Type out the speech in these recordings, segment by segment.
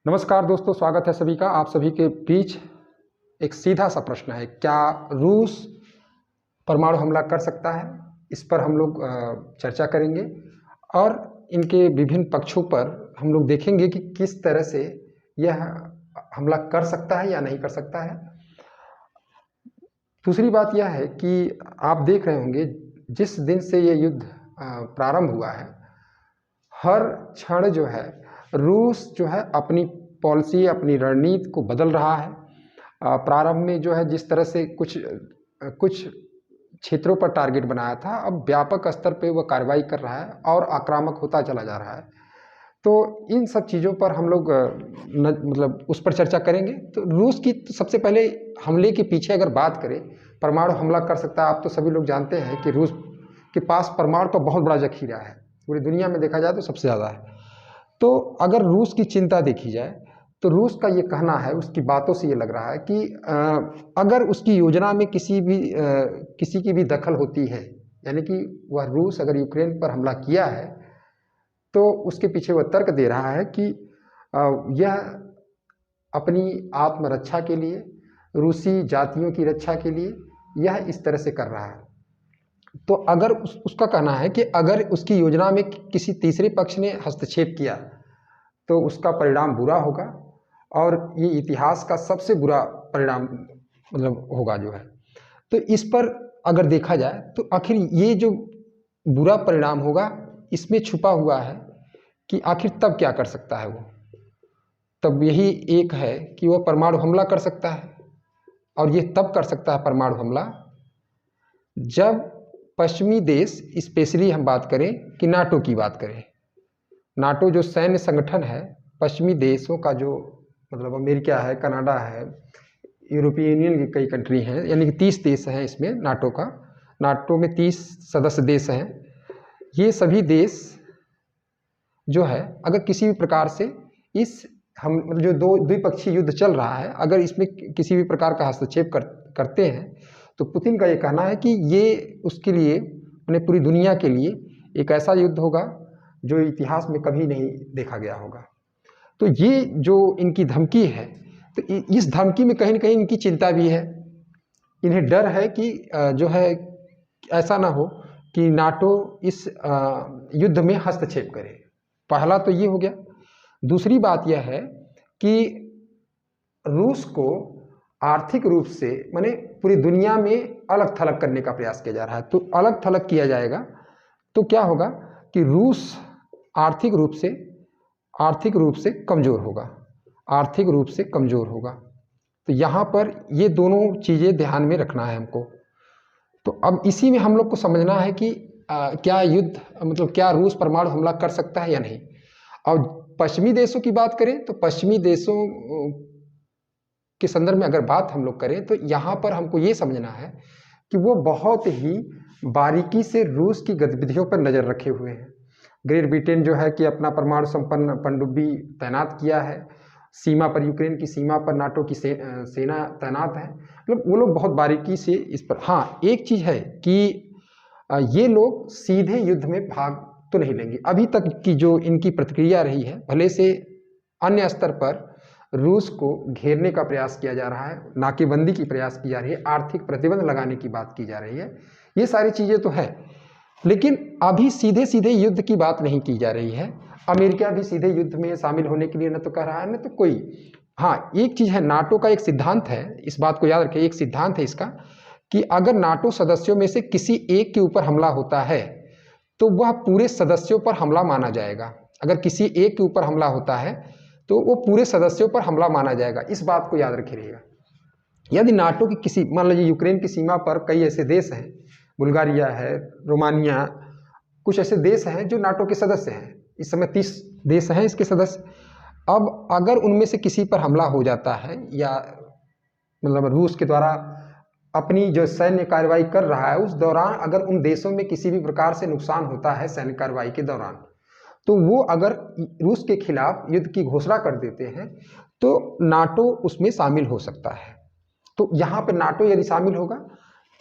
नमस्कार दोस्तों, स्वागत है सभी का। आप सभी के बीच एक सीधा सा प्रश्न है, क्या रूस परमाणु हमला कर सकता है? इस पर हम लोग चर्चा करेंगे और इनके विभिन्न पक्षों पर हम लोग देखेंगे कि किस तरह से यह हमला कर सकता है या नहीं कर सकता है। दूसरी बात यह है कि आप देख रहे होंगे जिस दिन से ये युद्ध प्रारंभ हुआ है, हर क्षण जो है रूस जो है अपनी पॉलिसी, अपनी रणनीति को बदल रहा है। प्रारंभ में जो है जिस तरह से कुछ क्षेत्रों पर टारगेट बनाया था, अब व्यापक स्तर पे वह कार्रवाई कर रहा है और आक्रामक होता चला जा रहा है। तो इन सब चीज़ों पर हम लोग मतलब उस पर चर्चा करेंगे। तो रूस की तो सबसे पहले हमले के पीछे अगर बात करें, परमाणु हमला कर सकता है। आप तो सभी लोग जानते हैं कि रूस के पास परमाणु का बहुत बड़ा जखीरा है, पूरी दुनिया में देखा जाए तो सबसे ज़्यादा है। तो अगर रूस की चिंता देखी जाए तो रूस का ये कहना है, उसकी बातों से ये लग रहा है कि अगर उसकी योजना में किसी की भी दखल होती है, यानी कि वह रूस अगर यूक्रेन पर हमला किया है, तो उसके पीछे वह तर्क दे रहा है कि यह अपनी आत्मरक्षा के लिए, रूसी जातियों की रक्षा के लिए यह इस तरह से कर रहा है। तो अगर उसका कहना है कि अगर उसकी योजना में किसी तीसरे पक्ष ने हस्तक्षेप किया तो उसका परिणाम बुरा होगा और ये इतिहास का सबसे बुरा परिणाम मतलब होगा जो है। तो इस पर अगर देखा जाए तो आखिर ये जो बुरा परिणाम होगा, इसमें छुपा हुआ है कि आखिर तब क्या कर सकता है वो। तब यही एक है कि वह परमाणु हमला कर सकता है, और ये तब कर सकता है परमाणु हमला जब पश्चिमी देश, स्पेशली हम बात करें कि नाटो की बात करें। नाटो जो सैन्य संगठन है, पश्चिमी देशों का जो मतलब अमेरिका है, कनाडा है, यूरोपीय यूनियन की कई कंट्री हैं, यानी कि 30 देश हैं इसमें नाटो में 30 सदस्य देश हैं। ये सभी देश जो है अगर किसी भी प्रकार से हम जो द्विपक्षीय युद्ध चल रहा है, अगर इसमें किसी भी प्रकार का हस्तक्षेप करते हैं तो पुतिन का ये कहना है कि ये उसके लिए, उन्हें पूरी दुनिया के लिए एक ऐसा युद्ध होगा जो इतिहास में कभी नहीं देखा गया होगा। तो ये जो इनकी धमकी है, तो इस धमकी में कहीं न कहीं इनकी चिंता भी है। इन्हें डर है कि जो है ऐसा ना हो कि नाटो इस युद्ध में हस्तक्षेप करे। पहला तो ये हो गया। दूसरी बात यह है कि रूस को आर्थिक रूप से माने पूरी दुनिया में अलग थलग करने का प्रयास किया जा रहा है। तो अलग थलग किया जाएगा तो क्या होगा कि रूस आर्थिक रूप से कमज़ोर होगा। तो यहाँ पर ये दोनों चीज़ें ध्यान में रखना है हमको। तो अब इसी में हम लोग को समझना है कि क्या युद्ध मतलब क्या रूस परमाणु हमला कर सकता है या नहीं। और पश्चिमी देशों की बात करें तो पश्चिमी देशों के संदर्भ में अगर बात हम लोग करें तो यहाँ पर हमको ये समझना है कि वो बहुत ही बारीकी से रूस की गतिविधियों पर नज़र रखे हुए हैं। ग्रेट ब्रिटेन जो है कि अपना परमाणु संपन्न पनडुब्बी तैनात किया है सीमा पर, यूक्रेन की सीमा पर नाटो की सेना तैनात है। मतलब वो लोग बहुत बारीकी से इस पर, हाँ एक चीज़ है कि ये लोग सीधे युद्ध में भाग तो नहीं लेंगे। अभी तक की जो इनकी प्रतिक्रिया रही है, भले से अन्य स्तर पर रूस को घेरने का प्रयास किया जा रहा है, नाकेबंदी की प्रयास की जा रही है, आर्थिक प्रतिबंध लगाने की बात की जा रही है, ये सारी चीज़ें तो है, लेकिन अभी सीधे सीधे युद्ध की बात नहीं की जा रही है। अमेरिका भी सीधे युद्ध में शामिल होने के लिए न तो कह रहा है न तो कोई। हाँ एक चीज़ है, नाटो का एक सिद्धांत है, इस बात को याद रखिए, एक सिद्धांत है इसका कि अगर नाटो सदस्यों में से किसी एक के ऊपर हमला होता है तो वह पूरे सदस्यों पर हमला माना जाएगा। अगर किसी एक के ऊपर हमला होता है तो वो पूरे सदस्यों पर हमला माना जाएगा। इस बात को याद रखिएगा। यदि नाटो की किसी, मान लीजिए यूक्रेन की सीमा पर कई ऐसे देश हैं, बुल्गारिया है, रोमानिया, कुछ ऐसे देश हैं जो नाटो के सदस्य हैं। इस समय 30 देश हैं इसके सदस्य। अब अगर उनमें से किसी पर हमला हो जाता है या मतलब रूस के द्वारा अपनी जो सैन्य कार्रवाई कर रहा है उस दौरान अगर उन देशों में किसी भी प्रकार से नुकसान होता है सैन्य कार्रवाई के दौरान, तो वो अगर रूस के खिलाफ युद्ध की घोषणा कर देते हैं तो नाटो उसमें शामिल हो सकता है। तो यहाँ पर नाटो यदि शामिल होगा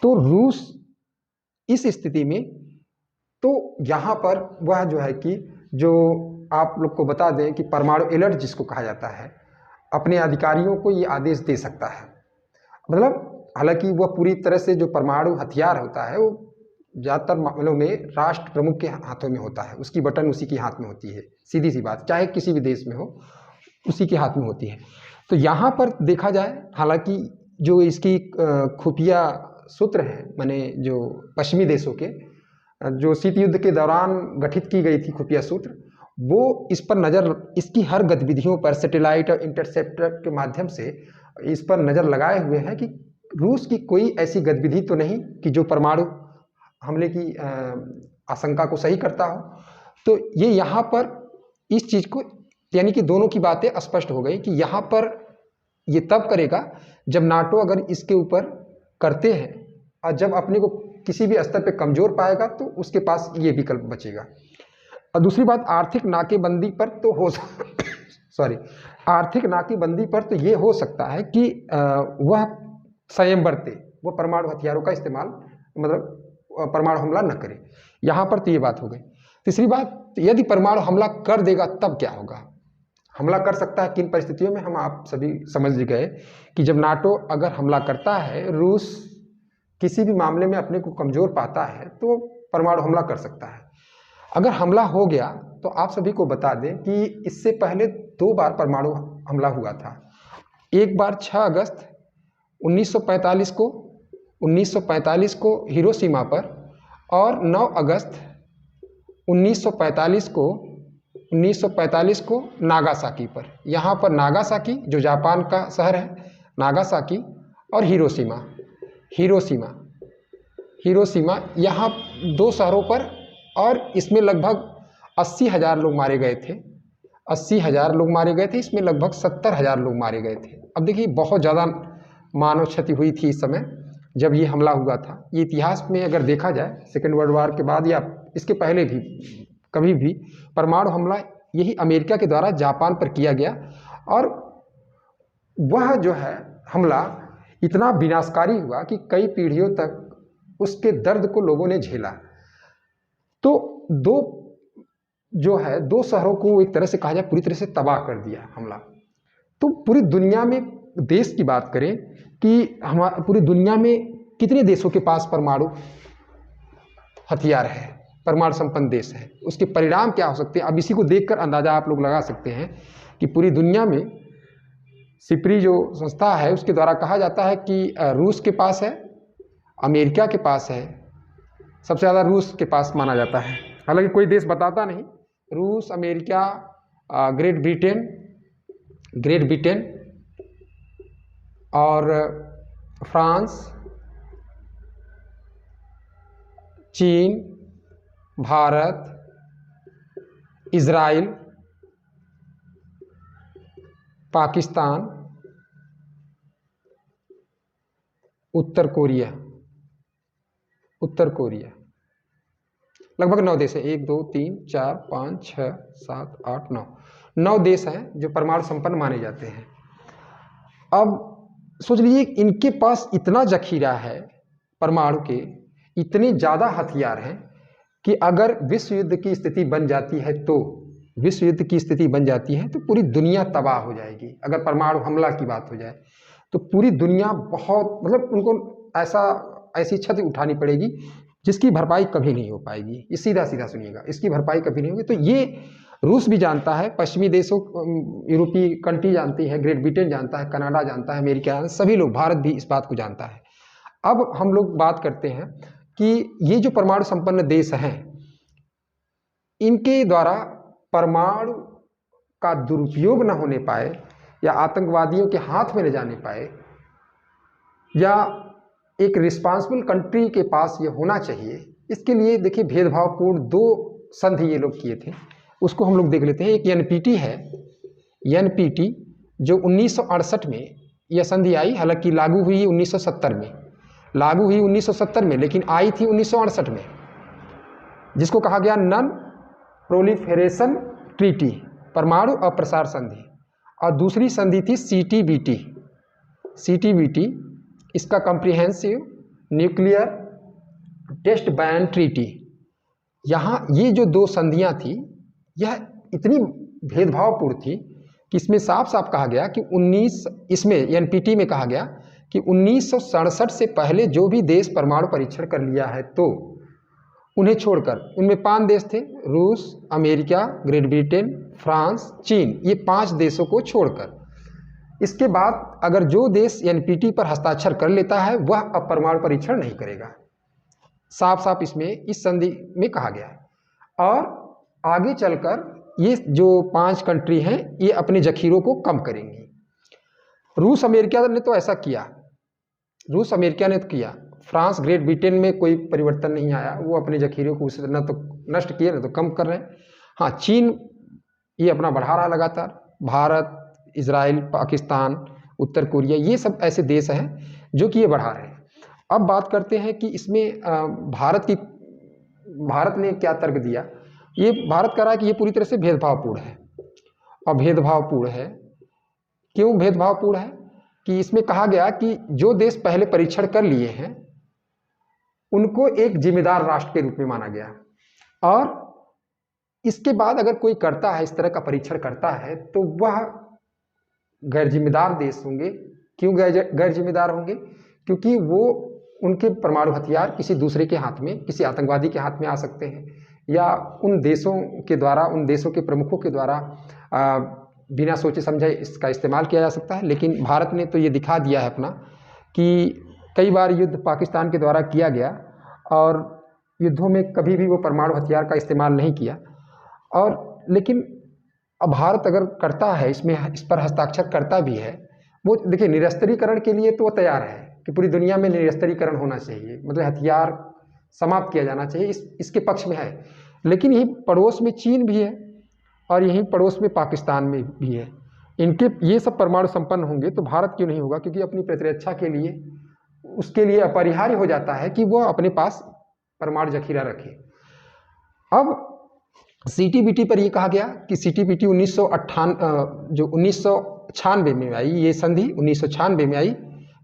तो रूस इस स्थिति में, तो यहाँ पर वह जो है कि जो आप लोग को बता दें कि परमाणु अलर्ट जिसको कहा जाता है, अपने अधिकारियों को ये आदेश दे सकता है। मतलब हालांकि वह पूरी तरह से जो परमाणु हथियार होता है वो ज़्यादातर मामलों में राष्ट्र प्रमुख के हाथों में होता है, उसकी बटन उसी के हाथ में होती है, सीधी सी बात, चाहे किसी भी देश में हो उसी के हाथ में होती है। तो यहाँ पर देखा जाए, हालांकि जो इसकी खुफिया सूत्र हैं, माने जो पश्चिमी देशों के जो शीत युद्ध के दौरान गठित की गई थी खुफिया सूत्र, वो इस पर नज़र, इसकी हर गतिविधियों पर सैटेलाइट और इंटरसेप्टर के माध्यम से इस पर नज़र लगाए हुए हैं कि रूस की कोई ऐसी गतिविधि तो नहीं कि जो परमाणु हमले की आशंका को सही करता हो। तो ये यहाँ पर इस चीज़ को, यानी कि दोनों की बातें स्पष्ट हो गई कि यहाँ पर ये तब करेगा जब नाटो अगर इसके ऊपर करते हैं, और जब अपने को किसी भी स्तर पे कमज़ोर पाएगा तो उसके पास ये विकल्प बचेगा। और दूसरी बात, आर्थिक नाकेबंदी पर तो हो सॉरी आर्थिक नाकेबंदी पर तो ये हो सकता है कि वह संयम बरते, वह परमाणु हथियारों का इस्तेमाल, मतलब परमाणु हमला न करे। यहाँ पर तो ये बात हो गई। तीसरी बात, यदि परमाणु हमला कर देगा तब क्या होगा? हमला कर सकता है किन परिस्थितियों में, हम आप सभी समझ गए कि जब नाटो अगर हमला करता है, रूस किसी भी मामले में अपने को कमज़ोर पाता है तो परमाणु हमला कर सकता है। अगर हमला हो गया तो आप सभी को बता दें कि इससे पहले 2 बार परमाणु हमला हुआ था। एक बार 6 अगस्त 1945 को हिरोशिमा पर, और 9 अगस्त 1945 को नागासाकी पर। यहाँ पर नागासाकी जो जापान का शहर है, नागासाकी, और हिरोशिमा यहाँ 2 शहरों पर, और इसमें लगभग 80,000 लोग मारे गए थे। 80,000 लोग मारे गए थे, इसमें लगभग 70,000 लोग मारे गए थे। अब देखिए बहुत ज़्यादा मानव क्षति हुई थी इस समय जब ये हमला हुआ था। ये इतिहास में अगर देखा जाए, सेकेंड वर्ल्ड वार के बाद या इसके पहले भी कभी भी परमाणु हमला यही अमेरिका के द्वारा जापान पर किया गया, और वह जो है हमला इतना विनाशकारी हुआ कि कई पीढ़ियों तक उसके दर्द को लोगों ने झेला। तो 2 शहरों को एक तरह से कहा जाए पूरी तरह से तबाह कर दिया हमला। तो पूरी दुनिया में देश की बात करें कि पूरी दुनिया में कितने देशों के पास परमाणु हथियार है, परमाणु संपन्न देश है, उसके परिणाम क्या हो सकते हैं। अब इसी को देखकर अंदाजा आप लोग लगा सकते हैं कि पूरी दुनिया में सिपरी जो संस्था है उसके द्वारा कहा जाता है कि रूस के पास है, अमेरिका के पास है, सबसे ज़्यादा रूस के पास माना जाता है। हालांकि कोई देश बताता नहीं, रूस, अमेरिका, ग्रेट ब्रिटेन और फ्रांस, चीन, भारत, इज़राइल, पाकिस्तान, उत्तर कोरिया, लगभग 9 देश हैं। 1 2 3 4 5 6 7 8 9 देश हैं जो परमाणु संपन्न माने जाते हैं। अब सोच लीजिए इनके पास इतना जखीरा है परमाणु के, इतने ज़्यादा हथियार हैं कि अगर विश्व युद्ध की स्थिति बन जाती है तो पूरी दुनिया तबाह हो जाएगी। अगर परमाणु हमला की बात हो जाए तो पूरी दुनिया बहुत, मतलब उनको ऐसी क्षति उठानी पड़ेगी जिसकी भरपाई कभी नहीं हो पाएगी। ये सीधा सुनिएगा, इसकी भरपाई कभी नहीं होगी। तो ये रूस भी जानता है, पश्चिमी देशों, यूरोपीय कंट्री जानती है, ग्रेट ब्रिटेन जानता है, कनाडा जानता है, अमेरिका, सभी लोग, भारत भी इस बात को जानता है। अब हम लोग बात करते हैं कि ये जो परमाणु संपन्न देश हैं, इनके द्वारा परमाणु का दुरुपयोग न होने पाए, या आतंकवादियों के हाथ में न जाने पाए, या एक रिस्पांसिबल कंट्री के पास ये होना चाहिए, इसके लिए देखिए भेदभावपूर्ण 2 संधि ये लोग किए थे। उसको हम लोग देख लेते हैं। एक एनपीटी है, एनपीटी जो 1968 में यह संधि आई, हालांकि लागू हुई 1970 में, लेकिन आई थी 1968 में, जिसको कहा गया नॉन प्रोलिफरेशन ट्रीटी, परमाणु अप्रसार संधि। और दूसरी संधि थी सीटीबीटी, इसका comprehensive nuclear test ban treaty. यहाँ ये जो 2 संधियाँ थी, यह इतनी भेदभावपूर्ण थी कि इसमें साफ साफ कहा गया कि 19 इसमें एनपीटी में कहा गया कि 1967 से पहले जो भी देश परमाणु परीक्षण कर लिया है तो उन्हें छोड़कर, उनमें 5 देश थे, रूस, अमेरिका, ग्रेट ब्रिटेन, फ्रांस, चीन, ये 5 देशों को छोड़कर, इसके बाद अगर जो देश एनपीटी पर हस्ताक्षर कर लेता है वह अब परमाणु परीक्षण नहीं करेगा। साफ साफ इसमें इस संधि में कहा गया है। और आगे चलकर ये जो 5 कंट्री हैं ये अपने जखीरों को कम करेंगी। रूस अमेरिका ने तो ऐसा किया, रूस अमेरिका ने तो किया, फ्रांस ग्रेट ब्रिटेन में कोई परिवर्तन नहीं आया, वो अपने जखीरों को न तो नष्ट किए न तो कम कर रहे हैं। हाँ, चीन ये अपना बढ़ा रहा लगातार, भारत, इजराइल, पाकिस्तान, उत्तर कोरिया, ये सब ऐसे देश हैं जो कि ये बढ़ा रहे हैं। अब बात करते हैं कि इसमें भारत ने क्या तर्क दिया। ये भारत कह रहा है कि ये पूरी तरह से भेदभावपूर्ण है। और भेदभावपूर्ण है, क्यों भेदभावपूर्ण है कि इसमें कहा गया कि जो देश पहले परीक्षण कर लिए हैं उनको एक जिम्मेदार राष्ट्र के रूप में माना गया, और इसके बाद अगर कोई करता है, इस तरह का परीक्षण करता है, तो वह गैर जिम्मेदार देश होंगे। क्यों गैर जिम्मेदार होंगे? क्योंकि वो उनके परमाणु हथियार किसी दूसरे के हाथ में, किसी आतंकवादी के हाथ में आ सकते हैं, या उन देशों के द्वारा, उन देशों के प्रमुखों के द्वारा बिना सोचे समझे इसका इस्तेमाल किया जा सकता है। लेकिन भारत ने तो ये दिखा दिया है अपना कि कई बार युद्ध पाकिस्तान के द्वारा किया गया और युद्धों में कभी भी वो परमाणु हथियार का इस्तेमाल नहीं किया। और लेकिन अब भारत अगर करता है, इसमें इस पर हस्ताक्षर करता भी है, वो देखिए निरस्त्रीकरण के लिए तो वो तैयार है कि पूरी दुनिया में निरस्त्रीकरण होना चाहिए, मतलब हथियार समाप्त किया जाना चाहिए, इसके पक्ष में है। लेकिन यही पड़ोस में चीन भी है और यहीं पड़ोस में पाकिस्तान में भी है, इनके ये सब परमाणु संपन्न होंगे तो भारत क्यों नहीं होगा? क्योंकि अपनी प्रतिरक्षा के लिए उसके लिए अपरिहार्य हो जाता है कि वो अपने पास परमाणु जखीरा रखे। अब सीटीबीटी पर ये कहा गया कि सीटीबीटी 1996 में आई, ये संधि 1996 में आई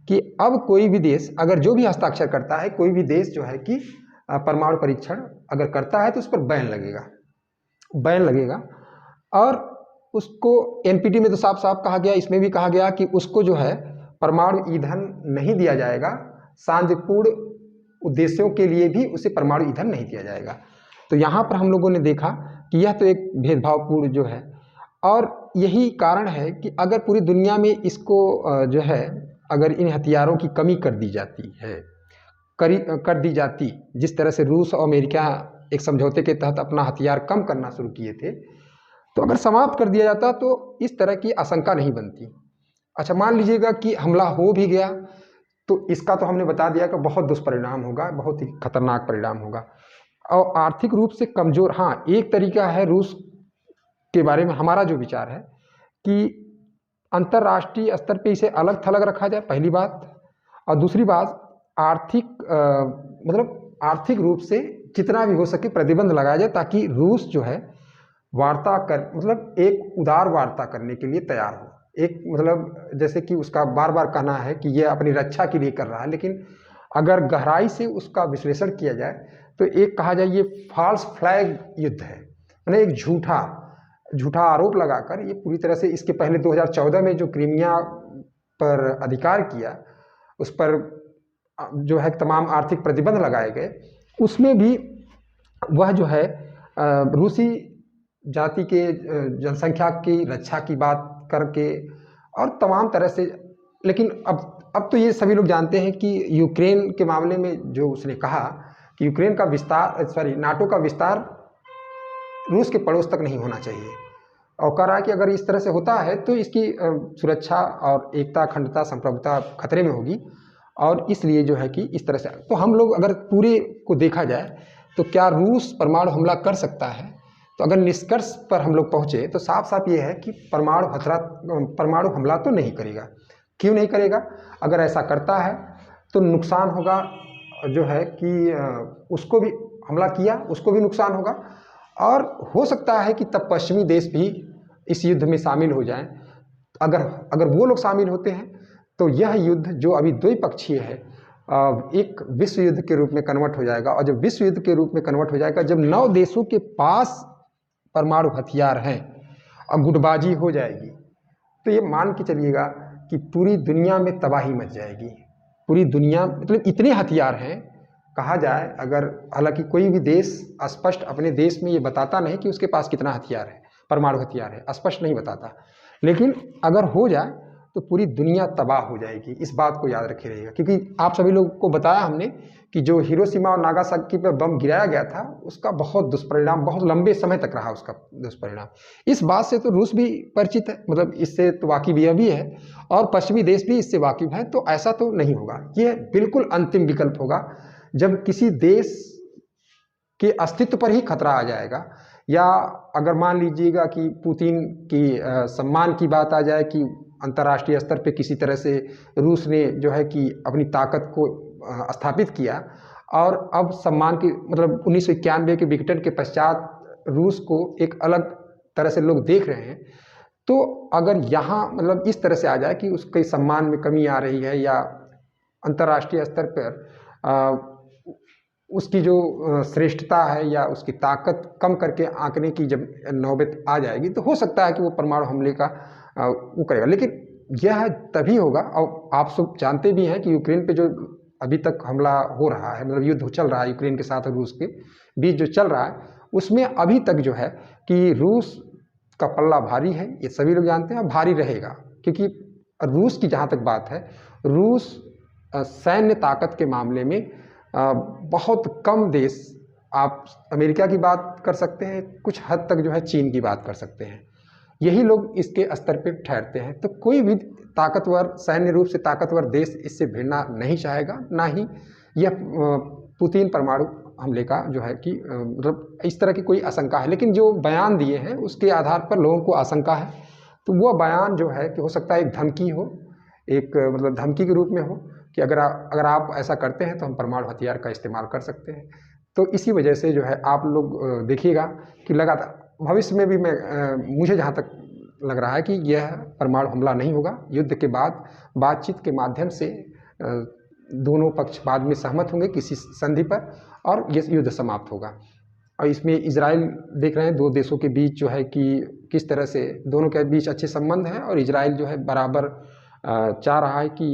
कि अब कोई भी देश अगर जो भी हस्ताक्षर करता है, कोई भी देश जो है कि परमाणु परीक्षण अगर करता है तो उस पर बैन लगेगा। और उसको एनपीटी में तो साफ साफ कहा गया, इसमें भी कहा गया कि उसको जो है परमाणु ईंधन नहीं दिया जाएगा, शांतिपूर्ण उद्देश्यों के लिए भी उसे परमाणु ईंधन नहीं दिया जाएगा। तो यहाँ पर हम लोगों ने देखा कि यह तो एक भेदभावपूर्ण जो है, और यही कारण है कि अगर पूरी दुनिया में इसको जो है अगर इन हथियारों की कमी कर दी जाती, जिस तरह से रूस और अमेरिका एक समझौते के तहत अपना हथियार कम करना शुरू किए थे, तो अगर समाप्त कर दिया जाता तो इस तरह की आशंका नहीं बनती। अच्छा, मान लीजिएगा कि हमला हो भी गया तो इसका तो हमने बता दिया कि बहुत दुष्परिणाम होगा, बहुत ही खतरनाक परिणाम होगा और आर्थिक रूप से कमज़ोर। हाँ, एक तरीका है रूस के बारे में हमारा जो विचार है कि अंतर्राष्ट्रीय स्तर पे इसे अलग थलग रखा जाए, पहली बात। और दूसरी बात, आर्थिक रूप से जितना भी हो सके प्रतिबंध लगाया जाए, ताकि रूस जो है वार्ता कर, मतलब एक उदार वार्ता करने के लिए तैयार हो। एक मतलब जैसे कि उसका बार बार कहना है कि यह अपनी रक्षा के लिए कर रहा है, लेकिन अगर गहराई से उसका विश्लेषण किया जाए तो एक कहा जाए ये फॉल्स फ्लैग युद्ध है, यानी एक झूठा आरोप लगाकर ये पूरी तरह से, इसके पहले 2014 में जो क्रीमिया पर अधिकार किया उस पर जो है तमाम आर्थिक प्रतिबंध लगाए गए, उसमें भी वह जो है रूसी जाति के जनसंख्या की रक्षा की बात करके और तमाम तरह से। लेकिन अब तो ये सभी लोग जानते हैं कि यूक्रेन के मामले में जो उसने कहा कि यूक्रेन का विस्तार, नाटो का विस्तार रूस के पड़ोस तक नहीं होना चाहिए, और कह रहा है कि अगर इस तरह से होता है तो इसकी सुरक्षा और एकता, अखंडता, संप्रभुता खतरे में होगी, और इसलिए जो है कि इस तरह से। तो हम लोग अगर पूरे को देखा जाए तो क्या रूस परमाणु हमला कर सकता है? तो अगर निष्कर्ष पर हम लोग पहुँचे तो साफ साफ ये है कि परमाणु हमला तो नहीं करेगा। क्यों नहीं करेगा? अगर ऐसा करता है तो नुकसान होगा, जो है कि उसको भी हमला किया, उसको भी नुकसान होगा, और हो सकता है कि तब पश्चिमी देश भी इस युद्ध में शामिल हो जाएं। अगर वो लोग शामिल होते हैं तो यह युद्ध जो अभी द्विपक्षीय है एक विश्व युद्ध के रूप में कन्वर्ट हो जाएगा, और जब विश्व युद्ध के रूप में कन्वर्ट हो जाएगा, जब 9 देशों के पास परमाणु हथियार हैं और गुटबाजी हो जाएगी तो ये मान के चलिएगा कि पूरी दुनिया में तबाही मच जाएगी। पूरी दुनिया मतलब इतने हथियार हैं, कहा जाए अगर, हालांकि कोई भी देश स्पष्ट अपने देश में ये बताता नहीं कि उसके पास कितना हथियार है, परमाणु हथियार है, स्पष्ट नहीं बताता, लेकिन अगर हो जाए तो पूरी दुनिया तबाह हो जाएगी। इस बात को याद रखे रहिएगा, क्योंकि आप सभी लोगों को बताया हमने कि जो हिरोशिमा और नागासाकी पर बम गिराया गया था उसका बहुत दुष्परिणाम बहुत लंबे समय तक रहा, उसका दुष्परिणाम। इस बात से तो रूस भी परिचित है, मतलब इससे तो वाकिफ भी है और पश्चिमी देश भी इससे वाकिफ है। तो ऐसा तो नहीं होगा, ये बिल्कुल अंतिम विकल्प होगा जब किसी देश के अस्तित्व पर ही खतरा आ जाएगा, या अगर मान लीजिएगा कि पुतिन की सम्मान की बात आ जाए कि अंतर्राष्ट्रीय स्तर पे किसी तरह से रूस ने जो है कि अपनी ताकत को स्थापित किया और अब सम्मान की मतलब 1991 के विघटन के पश्चात रूस को एक अलग तरह से लोग देख रहे हैं। तो अगर यहाँ मतलब इस तरह से आ जाए कि उसके सम्मान में कमी आ रही है या अंतर्राष्ट्रीय स्तर पर उसकी जो श्रेष्ठता है या उसकी ताकत कम करके आंकने की जब नौबत आ जाएगी तो हो सकता है कि वो परमाणु हमले का वो करेगा। लेकिन यह तभी होगा, और आप सब जानते भी हैं कि यूक्रेन पे जो अभी तक हमला हो रहा है, मतलब युद्ध चल रहा है यूक्रेन के साथ और रूस के बीच जो चल रहा है, उसमें अभी तक जो है कि रूस का पल्ला भारी है, ये सभी लोग जानते हैं, और भारी रहेगा। क्योंकि रूस की जहाँ तक बात है, रूस सैन्य ताकत के मामले में बहुत कम देश, आप अमेरिका की बात कर सकते हैं, कुछ हद तक जो है चीन की बात कर सकते हैं, यही लोग इसके स्तर पे ठहरते हैं। तो कोई भी ताकतवर, सैन्य रूप से ताकतवर देश इससे भिड़ना नहीं चाहेगा, ना ही यह पुतिन परमाणु हमले का जो है कि मतलब इस तरह की कोई आशंका है। लेकिन जो बयान दिए हैं उसके आधार पर लोगों को आशंका है, तो वह बयान जो है कि हो सकता है एक धमकी हो, एक मतलब धमकी के रूप में हो कि अगर आप ऐसा करते हैं तो हम परमाणु हथियार का इस्तेमाल कर सकते हैं। तो इसी वजह से जो है आप लोग देखिएगा कि लगातार भविष्य में भी मुझे जहाँ तक लग रहा है कि यह परमाणु हमला नहीं होगा। युद्ध के बाद बातचीत के माध्यम से दोनों पक्ष बाद में सहमत होंगे किसी संधि पर और ये युद्ध समाप्त होगा। और इसमें इजराइल देख रहे हैं, दो देशों के बीच जो है कि किस तरह से दोनों के बीच अच्छे संबंध हैं और इजराइल जो है बराबर चाह रहा है कि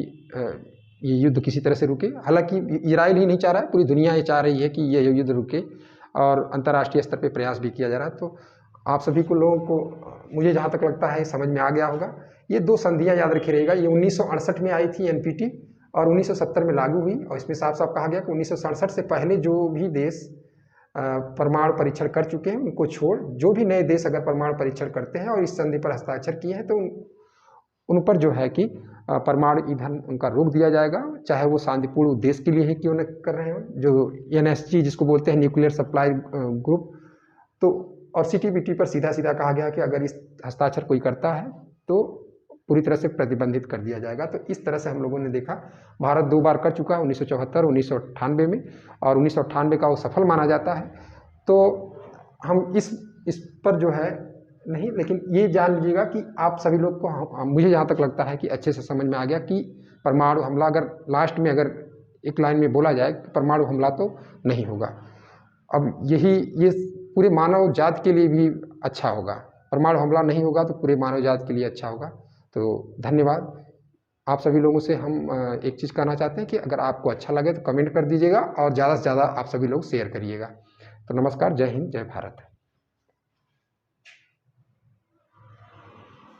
ये युद्ध किसी तरह से रुके। हालांकि इजराइल ही नहीं चाह रहा है, पूरी दुनिया ये चाह रही है कि ये युद्ध रुके और अंतर्राष्ट्रीय स्तर पे प्रयास भी किया जा रहा है। तो आप सभी को लोगों को मुझे जहाँ तक लगता है समझ में आ गया होगा। ये दो संधियाँ याद रखी रहेगा, ये 1968 में आई थी एनपीटी और 1970 में लागू हुई, और इसमें साफ साफ कहा गया कि 1967 से पहले जो भी देश परमाणु परीक्षण कर चुके हैं उनको छोड़ जो भी नए देश अगर परमाणु परीक्षण करते हैं और इस संधि पर हस्ताक्षर किए हैं तो उन पर जो है कि परमाणु ईंधन उनका रोक दिया जाएगा, चाहे वो शांतिपूर्ण उद्देश्य के लिए ही क्यों न कर रहे हो। जो एनएसजी जिसको बोलते हैं न्यूक्लियर सप्लाई ग्रुप, तो और सीटीबीटी पर सीधा सीधा कहा गया कि अगर इस हस्ताक्षर कोई करता है तो पूरी तरह से प्रतिबंधित कर दिया जाएगा। तो इस तरह से हम लोगों ने देखा, भारत 2 बार कर चुका है, 1974 1998 में, और 1998 का वो सफल माना जाता है। तो हम इस पर जो है नहीं, लेकिन ये जान लीजिएगा कि आप सभी लोग को मुझे जहाँ तक लगता है कि अच्छे से समझ में आ गया कि परमाणु हमला अगर लास्ट में अगर एक लाइन में बोला जाए कि परमाणु हमला तो नहीं होगा। अब ये पूरे मानव जाति के लिए भी अच्छा होगा, परमाणु हमला नहीं होगा तो पूरे मानव जाति के लिए अच्छा होगा। तो धन्यवाद। आप सभी लोगों से हम एक चीज़ कहना चाहते हैं कि अगर आपको अच्छा लगे तो कमेंट कर दीजिएगा और ज़्यादा से ज़्यादा आप सभी लोग शेयर करिएगा। तो नमस्कार, जय हिंद, जय भारत।